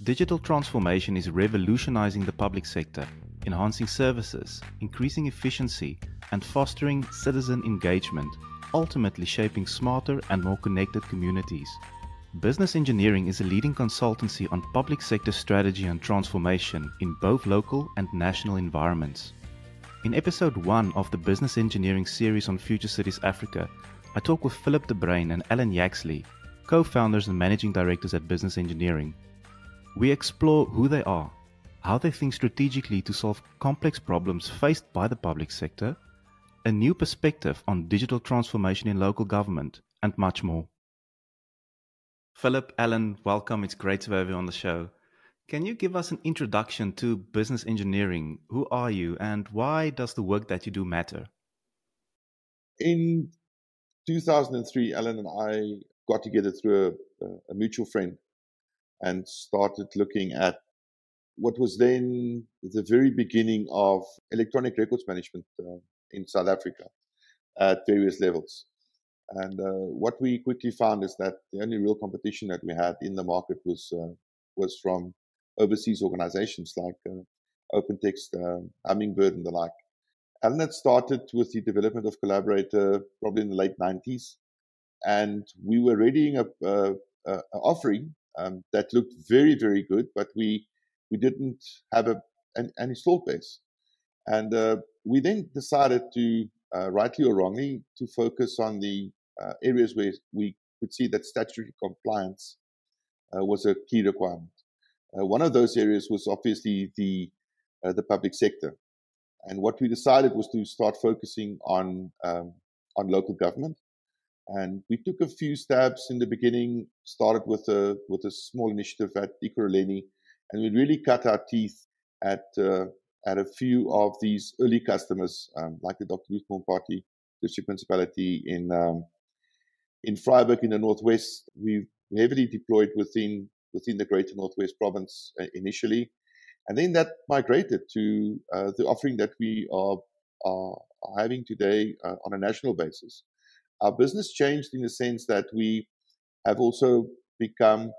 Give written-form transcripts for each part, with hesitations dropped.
Digital transformation is revolutionizing the public sector, enhancing services, increasing efficiency, and fostering citizen engagement, ultimately shaping smarter and more connected communities. Business Engineering is a leading consultancy on public sector strategy and transformation in both local and national environments. In episode 1 of the Business Engineering series on Future Cities Africa, I talk with Philip de Bruyn and Alan Yaxley, co-founders and managing directors at Business Engineering. We explore who they are, how they think strategically to solve complex problems faced by the public sector, a new perspective on digital transformation in local government, and much more. Philip, Alan, welcome. It's great to have you on the show. Can you give us an introduction to Business Engineering? Who are you and why does the work that you do matter? In 2003, Alan and I got together through a mutual friend and started looking at what was then the very beginning of electronic records management in South Africa at various levels. And what we quickly found is that the only real competition that we had in the market was from overseas organizations like OpenText, Hummingbird, and the like. Alan had started with the development of Collaborator probably in the late 90s, and we were readying an offering that looked very, very good, but we didn't have an installed base. And we then decided to, rightly or wrongly, to focus on the areas where we could see that statutory compliance was a key requirement. One of those areas was obviously the public sector. And what we decided was to start focusing on local government. And we took a few stabs in the beginning, started with a small initiative at Ekurhuleni, and we really cut our teeth at a few of these early customers, like the Dr. Ruthmore Party District Municipality in Vryburg in the Northwest. We heavily deployed within the Greater Northwest Province initially, and then that migrated to the offering that we are having today on a national basis. Our business changed in the sense that we have also become,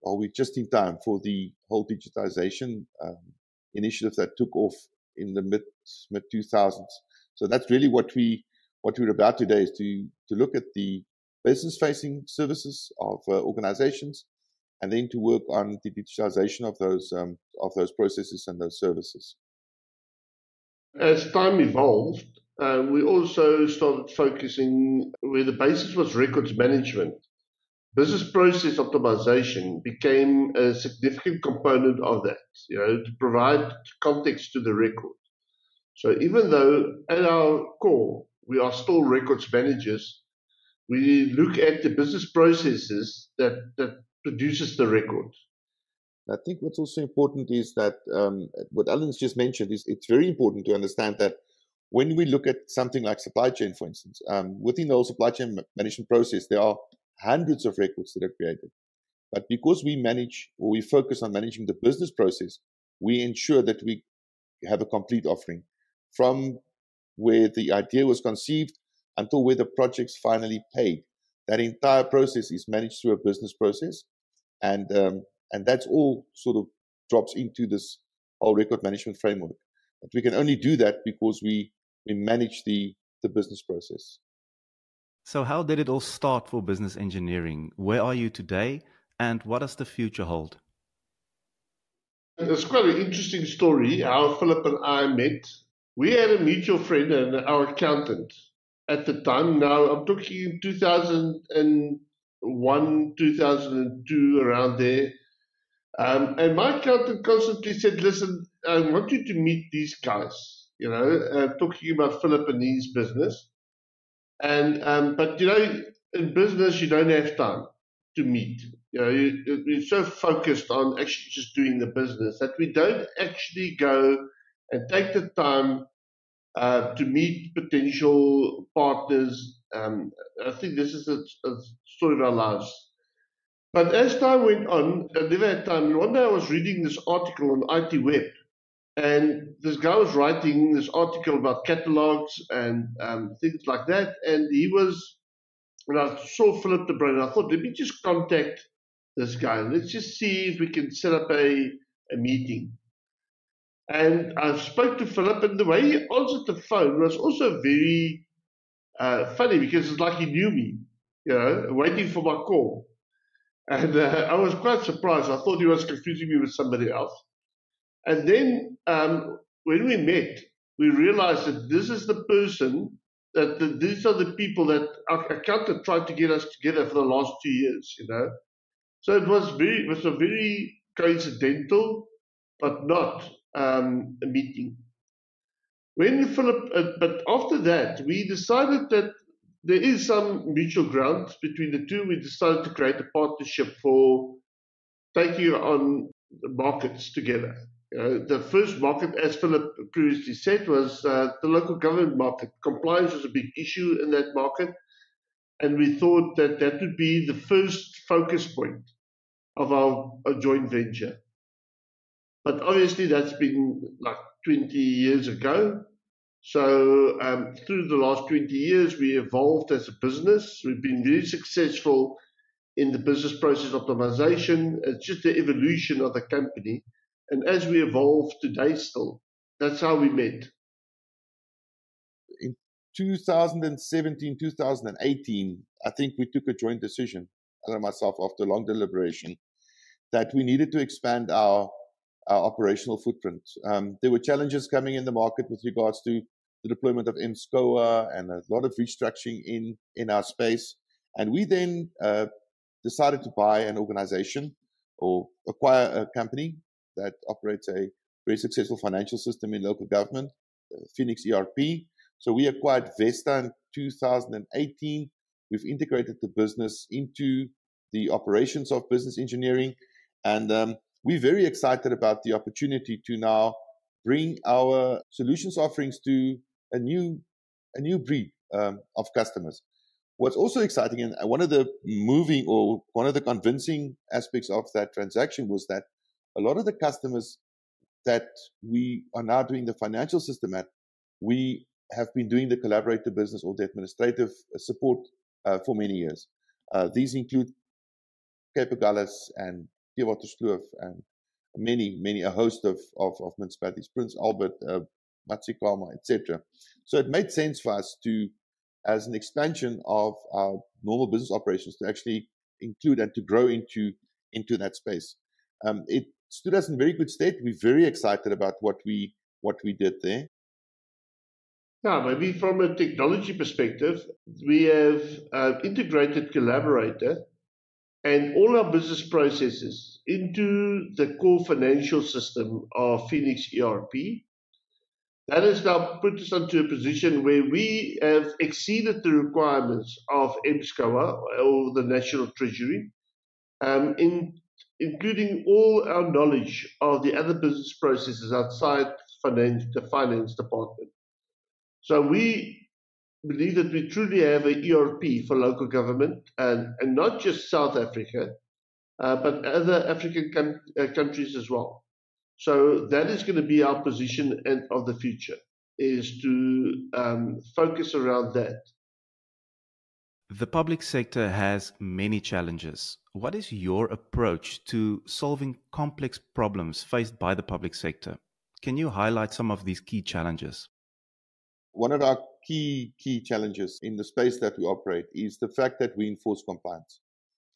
or we're just in time for the whole digitization initiative that took off in the mid 2000s. So that's really what we're about today, is to look at the business-facing services of organizations, and then to work on the digitization of those processes and those services. As time evolved, we also started focusing where the basis was records management. Business process optimization became a significant component of that, to provide context to the record. So even though at our core we are still records managers, we look at the business processes that produces the record. I think what's also important is that what Alan's just mentioned is it's very important to understand that when we look at something like supply chain, for instance, within the whole supply chain management process, there are hundreds of records that are created. But because we focus on managing the business process, we ensure that we have a complete offering from where the idea was conceived until where the project's finally paid. That entire process is managed through a business process, and that's all sort of drops into this whole record management framework. But we can only do that because we manage the business process. So how did it all start for Business Engineering? Where are you today and what does the future hold? It's quite an interesting story how Philip and I met. We had a mutual friend and our accountant at the time. Now I'm talking 2001, 2002, around there. And my accountant constantly said, listen, I want you to meet these guys, talking about Philip and his business. But in business, you don't have time to meet. You're so focused on actually just doing the business that we don't actually go and take the time to meet potential partners. I think this is a story of our lives. But as time went on, I never had time. And one day I was reading this article on IT Web, and this guy was writing this article about catalogs and things like that. And when I saw Philip de Bruyn, I thought, let me just contact this guy. Let's just see if we can set up a meeting. And I spoke to Philip, and the way he answered the phone was also very funny, because it's like he knew me, waiting for my call. And I was quite surprised. I thought he was confusing me with somebody else. And then when we met, we realized that this is the person, these are the people that our accountant tried to get us together for the last 2 years, So it was a very coincidental, but not a meeting. When Philip, but after that, we decided that there is some mutual ground between the two. We decided to create a partnership for taking on the markets together. The first market, as Philip previously said, was the local government market. Compliance was a big issue in that market, and we thought that that would be the first focus point of our joint venture. But obviously that's been like 20 years ago. So through the last 20 years, we evolved as a business. We've been very successful in the business process optimization. It's just the evolution of the company. And as we evolve today still, that's how we met. In 2017, 2018, I think we took a joint decision, Alan and myself, after long deliberation, that we needed to expand our operational footprint. There were challenges coming in the market with regards to the deployment of MSCOA and a lot of restructuring in our space. And we then decided to buy an organization or acquire a company that operates a very successful financial system in local government, Phoenix ERP. So we acquired Vesta in 2018. We've integrated the business into the operations of business engineering. And we're very excited about the opportunity to now bring our solutions offerings to a new breed of customers. What's also exciting, and one of the convincing aspects of that transaction was that a lot of the customers that we are now doing the financial system at, we have been doing the collaborator business or the administrative support for many years. These include Cape Agulhas and Waterskloof and a host of municipalities, Prince Albert, Matsikama, etc. So it made sense for us to, as an expansion of our normal business operations, to actually include and to grow into that space. It stood us in very good stead. We're very excited about what we did there. Yeah, maybe from a technology perspective, we have integrated Collaborator and all our business processes into the core financial system of Phoenix ERP. That has now put us into a position where we have exceeded the requirements of MSCOA or the National Treasury, including all our knowledge of the other business processes outside the finance department. So we believe that we truly have an ERP for local government, and not just South Africa, but other African countries as well. So that is going to be our position of the future, is to focus around that. The public sector has many challenges. What is your approach to solving complex problems faced by the public sector? Can you highlight some of these key challenges? One of our key challenges in the space that we operate is the fact that we enforce compliance,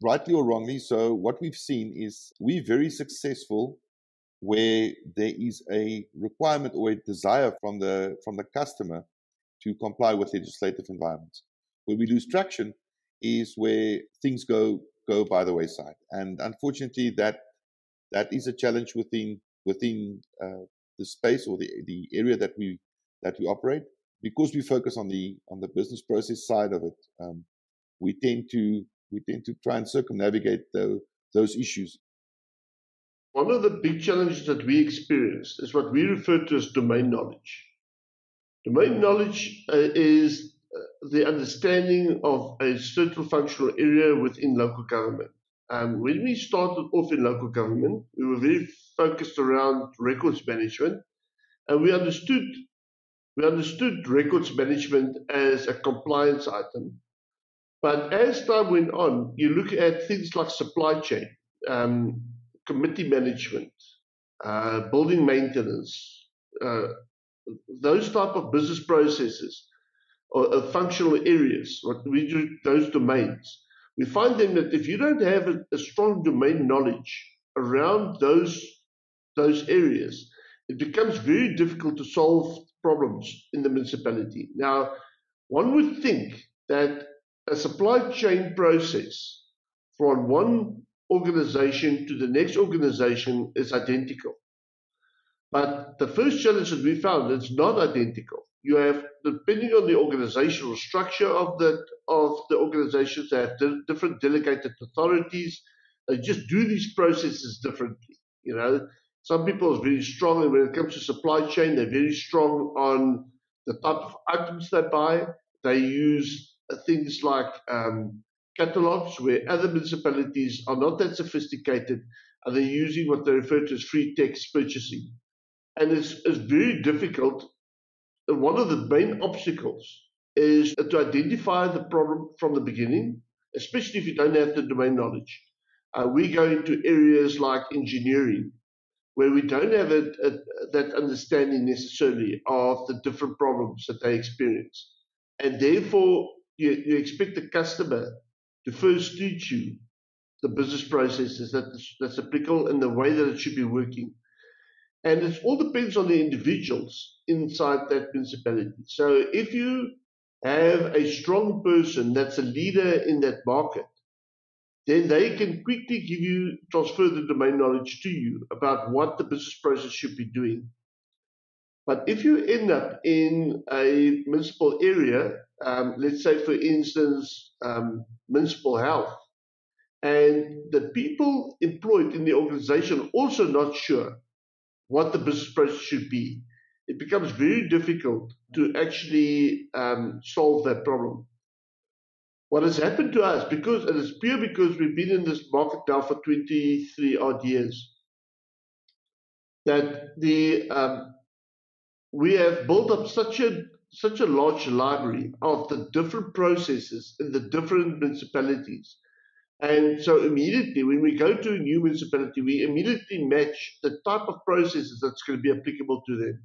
rightly or wrongly. So what we've seen is we're very successful where there is a requirement or a desire from the customer to comply with legislative environments. Where we lose traction is where things go by the wayside, and unfortunately, that is a challenge within the space or the area that we operate. Because we focus on the business process side of it, we tend to try and circumnavigate those issues. One of the big challenges that we experience is what we refer to as domain knowledge. Domain knowledge is the understanding of a certain functional area within local government. When we started off in local government, we were very focused around records management, and we understood records management as a compliance item. But as time went on, you look at things like supply chain. committee management, building maintenance, those type of business processes or functional areas, what we do, those domains, we find them that if you don't have a strong domain knowledge around those areas, it becomes very difficult to solve problems in the municipality. Now, one would think that a supply chain process from one organization to the next organization is identical. But the first challenge that we found, it's not identical. You have, depending on the organizational structure of the organizations, they have different delegated authorities. They just do these processes differently. You know, some people are very strong, and when it comes to supply chain, they're very strong on the type of items they buy. They use things like catalogs, where other municipalities are not that sophisticated, and they're using what they refer to as free text purchasing. And it's very difficult. And one of the main obstacles is to identify the problem from the beginning, especially if you don't have the domain knowledge. We go into areas like engineering, where we don't have that understanding necessarily of the different problems that they experience. And therefore, you expect the customer to first teach you the business processes that's applicable and the way that it should be working. And it all depends on the individuals inside that municipality. So if you have a strong person that's a leader in that market, then they can quickly transfer the domain knowledge to you about what the business process should be doing. But if you end up in a municipal area, let's say, for instance, municipal health, and the people employed in the organization also not sure what the business process should be, it becomes very difficult to actually solve that problem. What has happened to us, and it's pure because we've been in this market now for 23 odd years, that we have built up such a large library of the different processes in the different municipalities. And so immediately when we go to a new municipality, we immediately match the type of processes that's going to be applicable to them.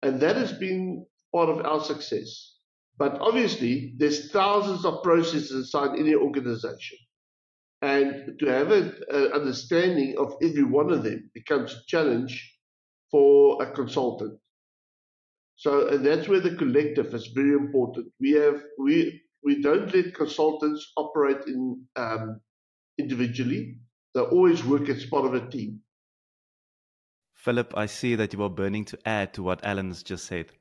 And that has been part of our success. But obviously, there's thousands of processes inside any organization. And to have an understanding of every one of them becomes a challenge for a consultant. So, and that's where the collective is very important. We don't let consultants operate individually. They always work as part of a team. Philip, I see that you are burning to add to what Alan has just said.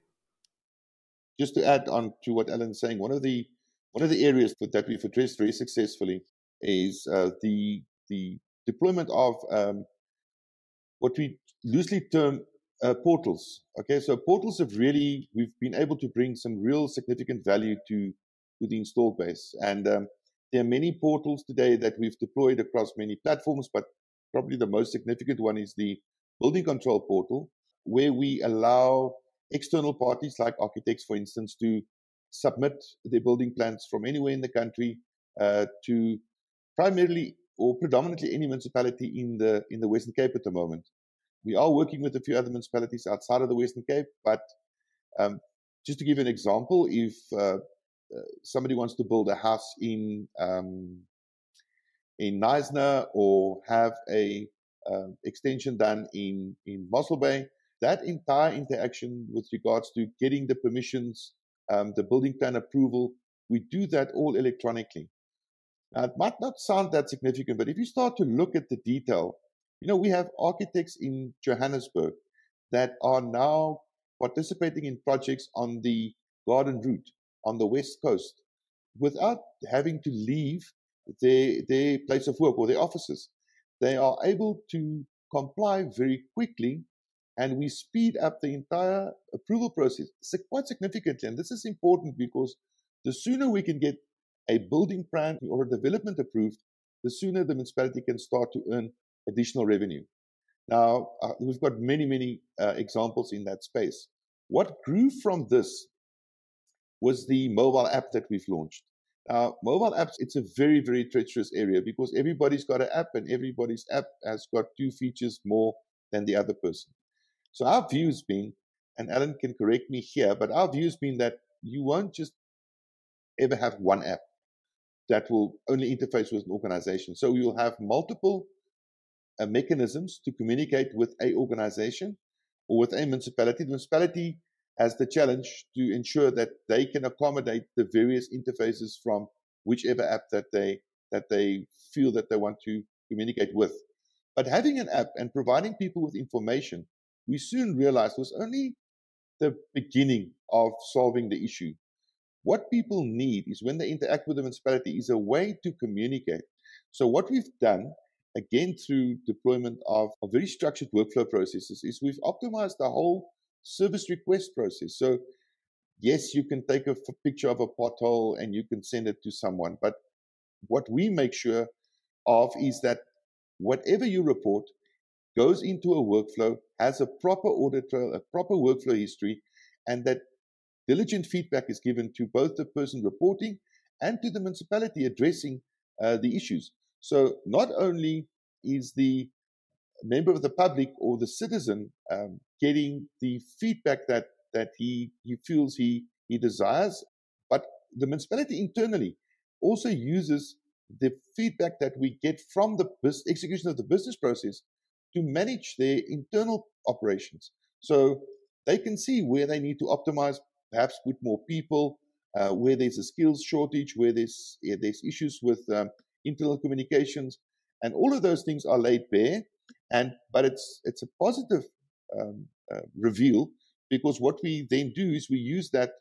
Just to add on to what Alan's saying, one of the areas that we've addressed very successfully is the deployment of what we loosely term portals. Okay, so portals we've been able to bring some real significant value to the installed base. And there are many portals today that we've deployed across many platforms, but probably the most significant one is the building control portal, where we allow external parties like architects, for instance, to submit their building plans from anywhere in the country to primarily or predominantly any municipality in the Western Cape at the moment. We are working with a few other municipalities outside of the Western Cape, but just to give you an example, if somebody wants to build a house in Knysna or have a extension done in Mossel Bay, that entire interaction with regards to getting the permissions, the building plan approval, we do that all electronically. Now, it might not sound that significant, but if you start to look at the detail, we have architects in Johannesburg that are now participating in projects on the Garden Route on the West Coast without having to leave their place of work or their offices. They are able to comply very quickly, and we speed up the entire approval process quite significantly. And this is important because the sooner we can get a building plan or a development approved, the sooner the municipality can start to earn additional revenue. Now, we've got many, many examples in that space. What grew from this was the mobile app that we've launched. Mobile apps, it's a very, very treacherous area because everybody's got an app and everybody's app has got 2 features more than the other person. So our view has been, and Alan can correct me here, but our view has been that you won't just ever have one app that will only interface with an organization. So you will have multiple mechanisms to communicate with a organization or with a municipality. The municipality has the challenge to ensure that they can accommodate the various interfaces from whichever app that they feel that they want to communicate with. But having an app and providing people with information, we soon realized was only the beginning of solving the issue. What people need is when they interact with the municipality is a way to communicate. So what we've done, again through deployment of very structured workflow processes, is we've optimized the whole service request process. So yes, you can take a picture of a pothole and you can send it to someone. But what we make sure of is that whatever you report goes into a workflow, has a proper audit trail, a proper workflow history, and that diligent feedback is given to both the person reporting and to the municipality addressing the issues. So not only is the member of the public or the citizen getting the feedback that he feels he desires, but the municipality internally also uses the feedback that we get from the execution of the business process to manage their internal operations. So they can see where they need to optimize, perhaps put more people, where there's a skills shortage, where there's issues with internal communications, and all of those things are laid bare. But it's a positive reveal, because what we then do is we use that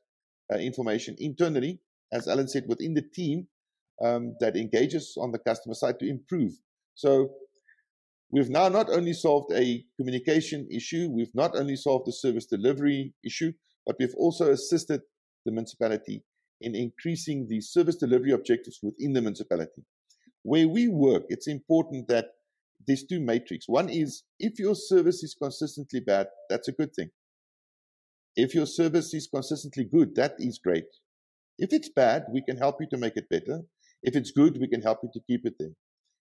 information internally, as Alan said, within the team that engages on the customer side to improve. So we've now not only solved a communication issue, we've not only solved the service delivery issue, but we've also assisted the municipality in increasing the service delivery objectives within the municipality. Where we work, it's important that there's 2 matrix. One is, if your service is consistently bad, that's a good thing. If your service is consistently good, that is great. If it's bad, we can help you to make it better. If it's good, we can help you to keep it there.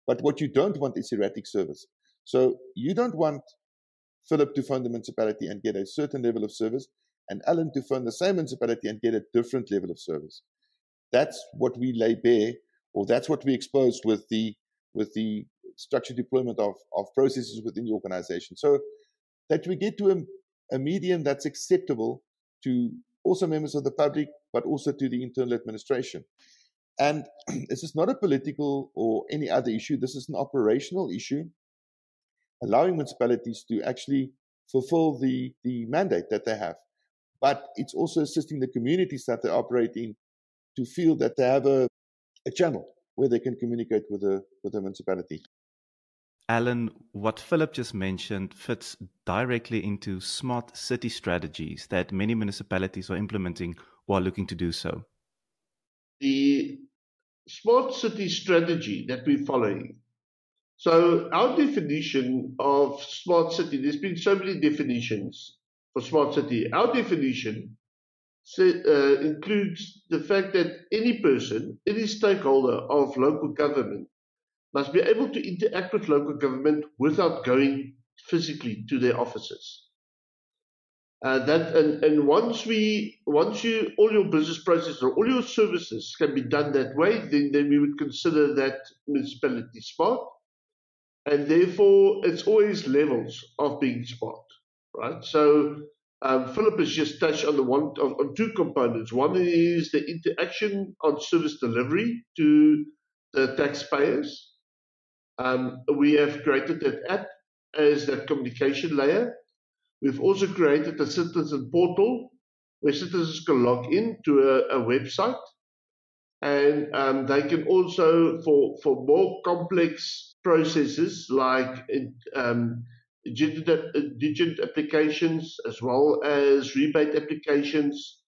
But what you don't want is erratic service. So you don't want Philip to phone the municipality and get a certain level of service, and Alan to phone the same municipality and get a different level of service. That's what we lay bare, or that's what we expose with the structured deployment of processes within the organization. So that we get to a medium that's acceptable to also members of the public, but also to the internal administration. And this is not a political or any other issue. This is an operational issue, allowing municipalities to actually fulfill the mandate that they have. But it's also assisting the communities that they operate in to feel that they have a channel where they can communicate with the municipality. Alan, what Philip just mentioned fits directly into smart city strategies that many municipalities are implementing or are looking to do so. The smart city strategy that we're following. So our definition of smart city, there's been so many definitions for smart city. Our definition includes the fact that any person, any stakeholder of local government must be able to interact with local government without going physically to their offices. Once all your business processes or all your services can be done that way, then we would consider that municipality smart. And therefore, it's always levels of being smart, right? So Philip has just touched on on 2 components. One is the interaction on service delivery to the taxpayers. We have created that app as that communication layer. We've also created a citizen portal where citizens can log in to a website, and they can also, for more complex processes like digit applications, as well as rebate applications,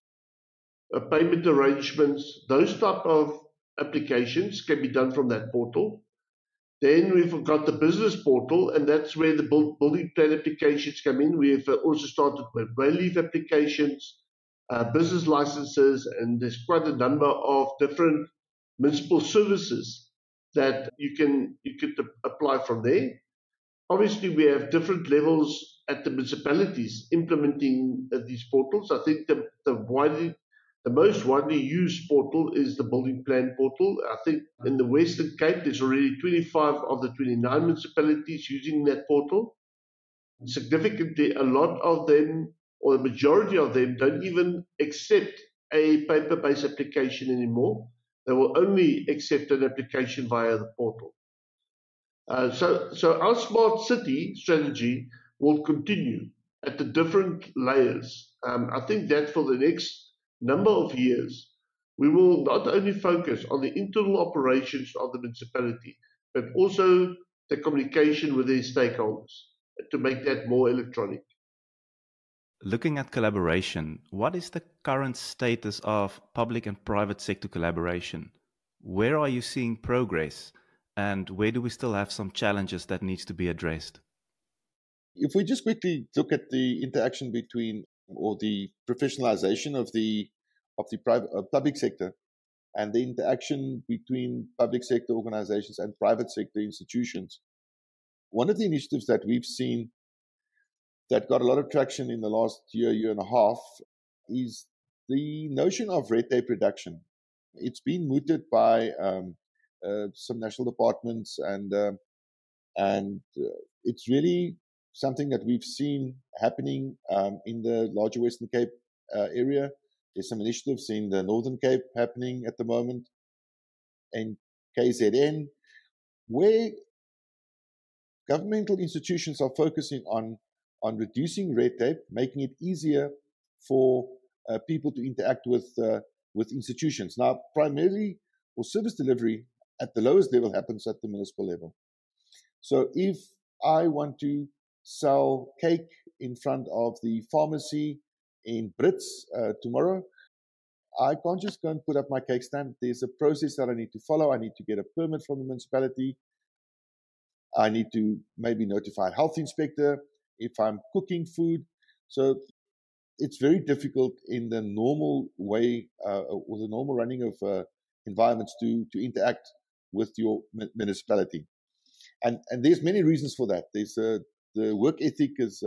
payment arrangements, those type of applications can be done from that portal. Then we've got the business portal, and that's where the building plan applications come in. We've also started with leave applications, business licenses, and there's quite a number of different municipal services that you could apply from there. Obviously, we have different levels at the municipalities implementing these portals. I think the most widely used portal is the building plan portal. I think in the Western Cape, there's already 25 of the 29 municipalities using that portal. Significantly, a lot of them, or the majority of them, don't even accept a paper-based application anymore. They will only accept an application via the portal. So our smart city strategy will continue at the different layers. I think that for the next number of years, we will not only focus on the internal operations of the municipality, but also the communication with their stakeholders to make that more electronic. Looking at collaboration, what is the current status of public and private sector collaboration? Where are you seeing progress? And where do we still have some challenges that needs to be addressed? If we just quickly look at the interaction between, or the professionalization of the private public sector, and the interaction between public sector organizations and private sector institutions, one of the initiatives that we've seen that got a lot of traction in the last year and a half, is the notion of red tape reduction. It's been mooted by some national departments, and it's really something that we've seen happening in the larger Western Cape area. There's some initiatives in the Northern Cape happening at the moment, in KZN, where governmental institutions are focusing on reducing red tape, making it easier for people to interact with institutions. Now, primarily for service delivery at the lowest level happens at the municipal level. So if I want to sell cake in front of the pharmacy in Brits tomorrow, I can't just go and put up my cake stand. There's a process that I need to follow. I need to get a permit from the municipality. I need to maybe notify a health inspector if I'm cooking food. So it's very difficult in the normal way, or the normal running of environments to interact with your municipality. And there's many reasons for that. There's the work ethic has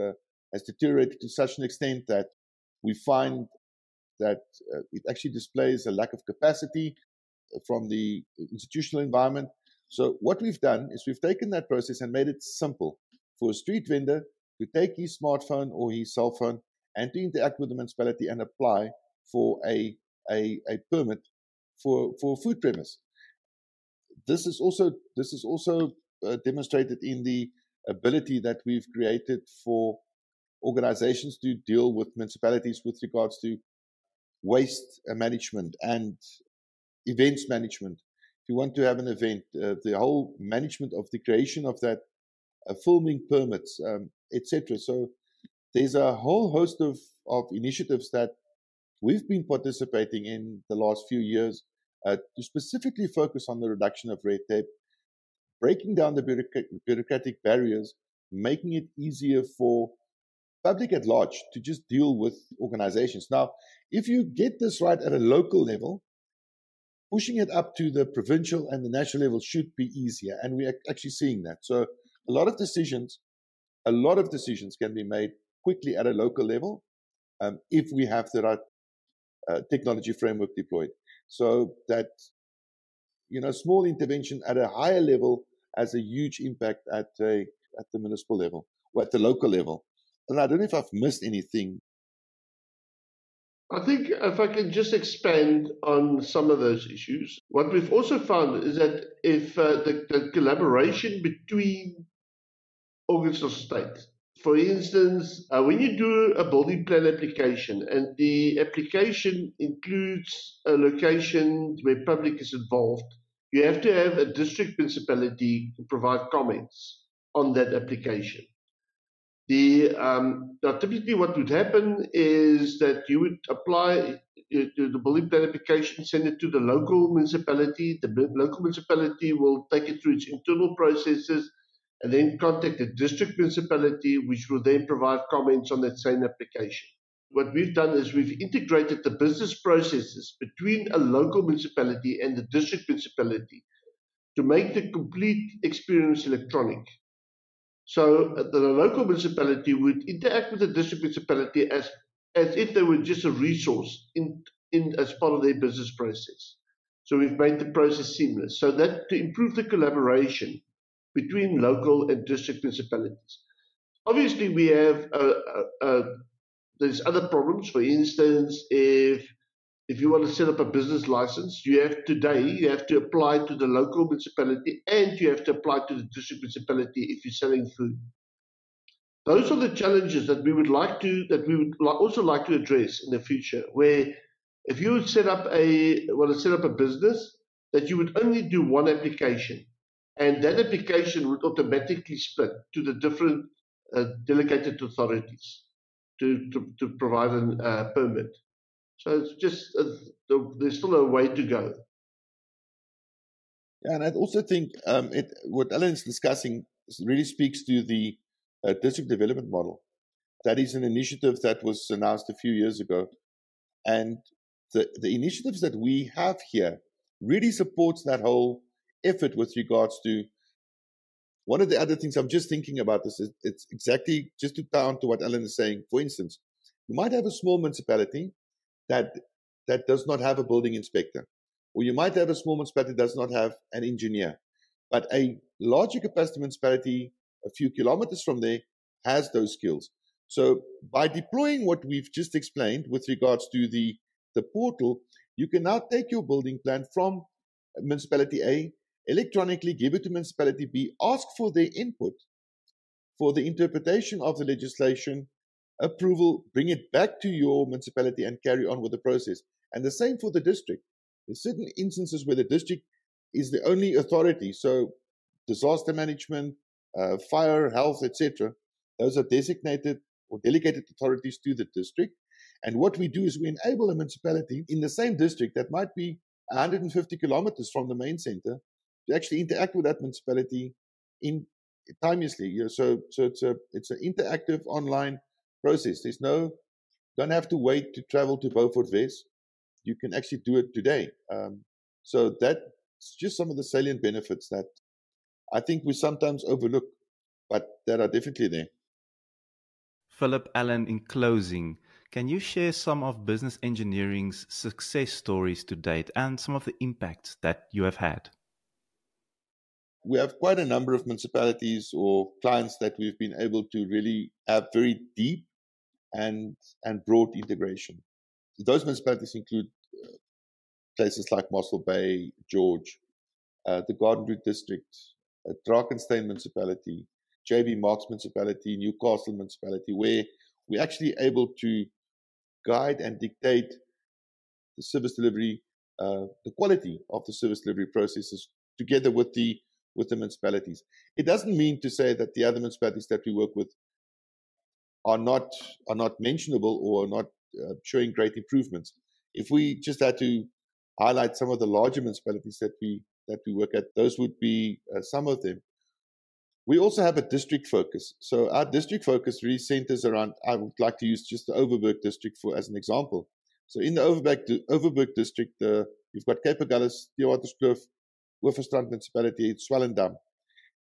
deteriorated to such an extent that we find that it actually displays a lack of capacity from the institutional environment. So what we've done is we've taken that process and made it simple for a street vendor to take his smartphone or his cell phone and to interact with the municipality and apply for a permit for a food premise. This is also demonstrated in the ability that we've created for organizations to deal with municipalities with regards to waste management and events management. If you want to have an event, the whole management of the creation of that, filming permits, etc. So there's a whole host of initiatives that we've been participating in the last few years to specifically focus on the reduction of red tape, breaking down the bureaucratic barriers, making it easier for public at large to just deal with organizations. Now, if you get this right at a local level, pushing it up to the provincial and the national level should be easier, and we're actually seeing that. So a lot of decisions can be made quickly at a local level if we have the right technology framework deployed. So that, small intervention at a higher level has a huge impact at the municipal level or at the local level. And I don't know if I've missed anything. I think if I can just expand on some of those issues, what we've also found is that if the collaboration between organs of state, for instance, when you do a building plan application and the application includes a location where public is involved, you have to have a district municipality to provide comments on that application. Typically what would happen is that you would apply the building plan application, send it to the local municipality. The local municipality will take it through its internal processes and then contact the district municipality, which will then provide comments on that same application. what we've done is we've integrated the business processes between a local municipality and the district municipality to make the complete experience electronic. So the local municipality would interact with the district municipality as if they were just a resource in as part of their business process. So we've made the process seamless, so that to improve the collaboration between local and district municipalities. Obviously, we have there's other problems. For instance, if you want to set up a business license, you have to apply to the local municipality and you have to apply to the district municipality if you're selling food. Those are the challenges that we would also like to address in the future, where if you would want to set up a business, that you would only do one application, and that application would automatically split to the different delegated authorities to provide a permit. So it's just there's still a way to go. Yeah, and I also think what Alan is discussing really speaks to the district development model. That is an initiative that was announced a few years ago. And the initiatives that we have here really supports that whole effort with regards to one of the other things I'm just thinking about this is it's exactly just to down to what Alan is saying. For instance, you might have a small municipality that does not have a building inspector, or you might have a small municipality that does not have an engineer, but a larger capacity municipality a few kilometers from there has those skills. So by deploying what we've just explained with regards to the portal, you can now take your building plan from municipality A, electronically give it to municipality B, ask for their input for the interpretation of the legislation, approval, bring it back to your municipality and carry on with the process. And the same for the district. There's certain instances where the district is the only authority. So disaster management, fire, health, etc. Those are designated or delegated authorities to the district. And what we do is we enable a municipality in the same district that might be 150 kilometers from the main center to actually interact with that municipality timelessly. So it's an interactive online process. Don't have to wait to travel to Beaufort West. You can actually do it today. So that's just some of the salient benefits that I think we sometimes overlook, but that are definitely there. Philip, Alan, in closing, can you share some of business engineering's success stories to date and some of the impacts that you have had? We have quite a number of municipalities or clients that we've been able to really have very deep and broad integration. Those municipalities include places like Mossel Bay, George, the Garden Route District, Drakensberg Municipality, JB Marks Municipality, Newcastle Municipality, where we're actually able to guide and dictate the service delivery, the quality of the service delivery processes together with the municipalities. It doesn't mean to say that the other municipalities that we work with are not mentionable or not showing great improvements. If we just had to highlight some of the larger municipalities that we work at, those would be some of them. We also have a district focus. So our district focus really centers around, I would like to use just the Overberg district as an example. So in the Overberg district, you've got Cape Agulhas, Theewaterskloof, Hoofstrand Municipality, Swellendam.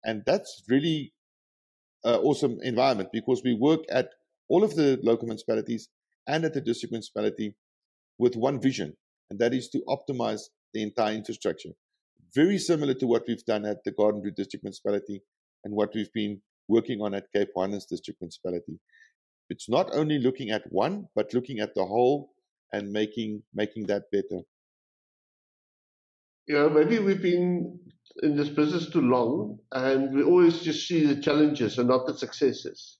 And that's really an awesome environment because we work at all of the local municipalities and at the district municipality with one vision, and that is to optimize the entire infrastructure. Very similar to what we've done at the Garden Route District Municipality and what we've been working on at Cape Winelands District Municipality. It's not only looking at one, but looking at the whole and making that better. Maybe we've been in this business too long and we always just see the challenges and not the successes,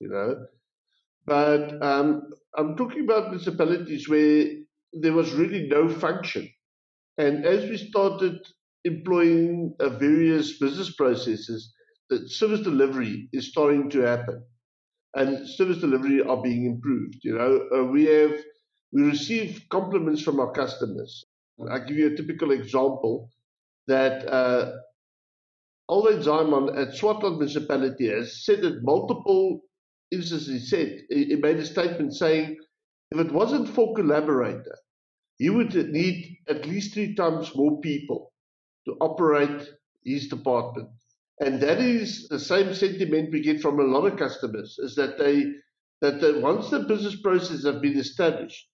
But I'm talking about municipalities where there was really no function. And as we started employing various business processes, the service delivery is starting to happen. And service delivery are being improved. We receive compliments from our customers. I'll give you a typical example that Alwyn Zaiman at Swartland Municipality has said at multiple instances. He made a statement saying If it wasn't for Collaborator, he would need at least 3 times more people to operate his department. And that is the same sentiment we get from a lot of customers, is that once the business processes have been established,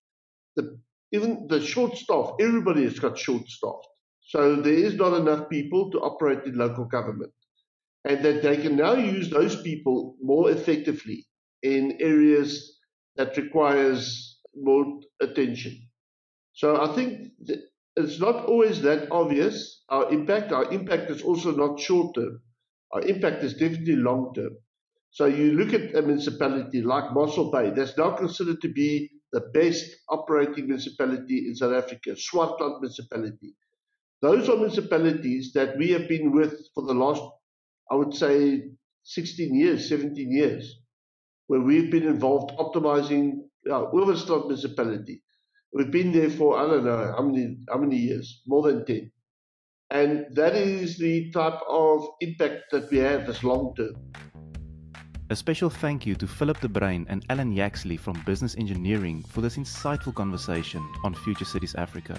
even the short staff, everybody has got short staff. So there is not enough people to operate in local government. And that they can now use those people more effectively in areas that requires more attention. So I think it's not always that obvious, our impact. Our impact is also not short term. Our impact is definitely long term. So you look at a municipality like Mossel Bay, that's now considered to be the best operating municipality in South Africa, Swartland municipality. Those are municipalities that we have been with for the last, I would say, 16 years, 17 years, where we've been involved optimizing Oeverstraat municipality. We've been there for, I don't know, how many years, more than 10. And that is the type of impact that we have as long term. A special thank you to Philip de Bruin and Alan Yaxley from Business Engineering for this insightful conversation on Future Cities Africa.